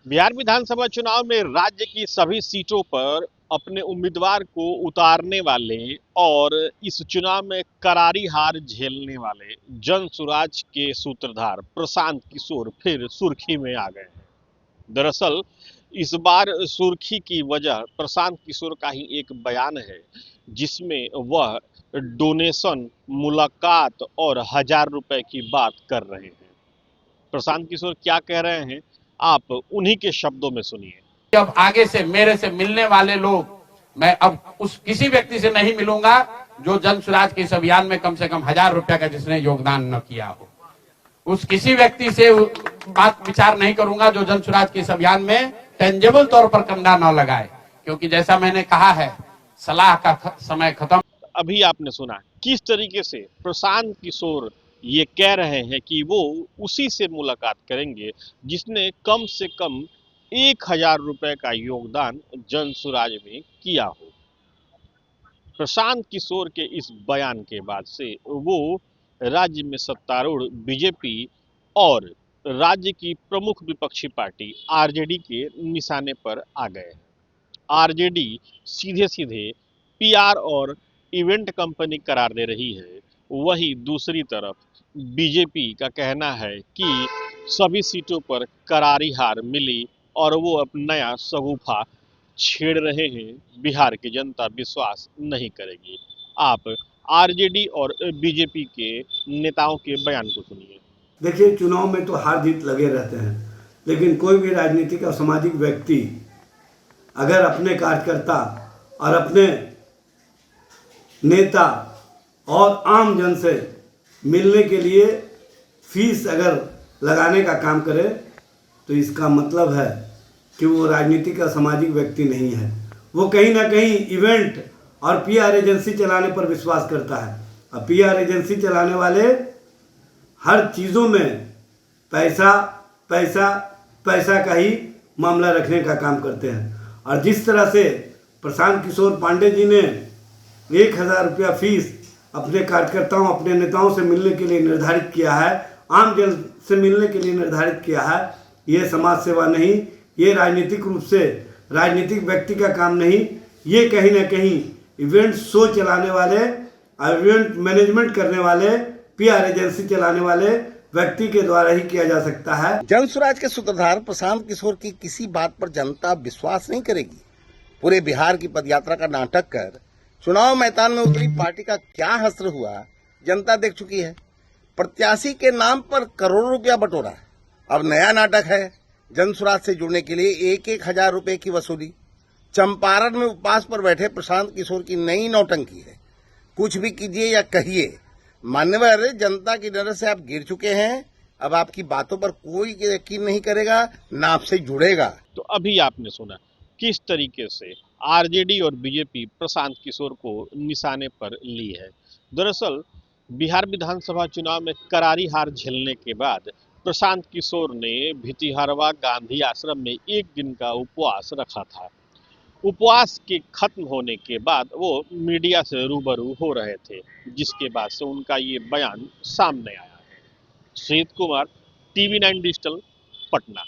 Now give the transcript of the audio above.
बिहार विधानसभा चुनाव में राज्य की सभी सीटों पर अपने उम्मीदवार को उतारने वाले और इस चुनाव में करारी हार झेलने वाले जन सुराज के सूत्रधार प्रशांत किशोर फिर सुर्खी में आ गए हैं। दरअसल इस बार सुर्खी की वजह प्रशांत किशोर का ही एक बयान है, जिसमें वह डोनेशन, मुलाकात और 1,000 रुपए की बात कर रहे हैं। प्रशांत किशोर क्या कह रहे हैं, आप उन्हीं के शब्दों में सुनिए। अब आगे से मेरे से मिलने वाले लोग, मैं अब उस किसी व्यक्ति से नहीं मिलूंगा जो जन स्वराज के इस अभियान में कम से कम 1,000 रुपया का जिसने योगदान न किया हो। उस किसी व्यक्ति से बात विचार नहीं करूंगा जो जन स्वराज के इस अभियान में टेंजेबल तौर पर कंधा न लगाए, क्योंकि जैसा मैंने कहा है, सलाह का समय खत्म। अभी आपने सुना किस तरीके से प्रशांत किशोर ये कह रहे हैं कि वो उसी से मुलाकात करेंगे जिसने कम से कम 1,000 रुपए का योगदान जन सुराज में किया हो। प्रशांत किशोर के इस बयान के बाद से वो राज्य में सत्तारूढ़ बीजेपी और राज्य की प्रमुख विपक्षी पार्टी आरजेडी के निशाने पर आ गए। आरजेडी सीधे सीधे पीआर और इवेंट कंपनी करार दे रही है, वहीं दूसरी तरफ बीजेपी का कहना है कि सभी सीटों पर करारी हार मिली और वो अब नया शगुफा छेड़ रहे हैं। बिहार की जनता विश्वास नहीं करेगी। आप आरजेडी और बीजेपी के नेताओं के बयान को सुनिए। देखिए, चुनाव में तो हार जीत लगे रहते हैं, लेकिन कोई भी राजनीतिक और सामाजिक व्यक्ति अगर अपने कार्यकर्ता और अपने नेता और आम जन से मिलने के लिए फीस अगर लगाने का काम करे तो इसका मतलब है कि वो राजनीतिक और सामाजिक व्यक्ति नहीं है। वो कहीं ना कहीं इवेंट और पीआर एजेंसी चलाने पर विश्वास करता है। और पीआर एजेंसी चलाने वाले हर चीज़ों में पैसा पैसा पैसा का ही मामला रखने का काम करते हैं। और जिस तरह से प्रशांत किशोर पांडे जी ने 1,000 रुपया फीस अपने कार्यकर्ताओं, अपने नेताओं से मिलने के लिए निर्धारित किया है, आम जन से मिलने के लिए निर्धारित किया है, ये समाज सेवा नहीं, ये राजनीतिक रूप से राजनीतिक व्यक्ति का काम नहीं, ये कहीं ना कहीं इवेंट शो चलाने वाले, इवेंट मैनेजमेंट करने वाले, पीआर एजेंसी चलाने वाले व्यक्ति के द्वारा ही किया जा सकता है। जन स्वराज के सूत्रधार प्रशांत किशोर की किसी बात पर जनता विश्वास नहीं करेगी। पूरे बिहार की पदयात्रा का नाटक कर चुनाव मैदान में उतरी पार्टी का क्या हश्र हुआ जनता देख चुकी है। प्रत्याशी के नाम पर करोड़ों रुपया बटोरा। अब नया नाटक है, जन स्वराज से जुड़ने के लिए 1,000 रुपए की वसूली। चंपारण में उपवास पर बैठे प्रशांत किशोर की नई नौटंकी है। कुछ भी कीजिए या कहिए, मान्यवर जनता की नजर से आप गिर चुके हैं। अब आपकी बातों पर कोई यकीन नहीं करेगा, ना आपसे जुड़ेगा। तो अभी आपने सुना किस तरीके से आरजेडी और बीजेपी प्रशांत किशोर को निशाने पर ली है। दरअसल बिहार विधानसभा चुनाव में करारी हार झेलने के बाद प्रशांत किशोर ने भितिहरवा गांधी आश्रम में 1 दिन का उपवास रखा था। उपवास के खत्म होने के बाद वो मीडिया से रूबरू हो रहे थे, जिसके बाद से उनका ये बयान सामने आया है। Sujeet Kumar, TV 9 digital, Patna.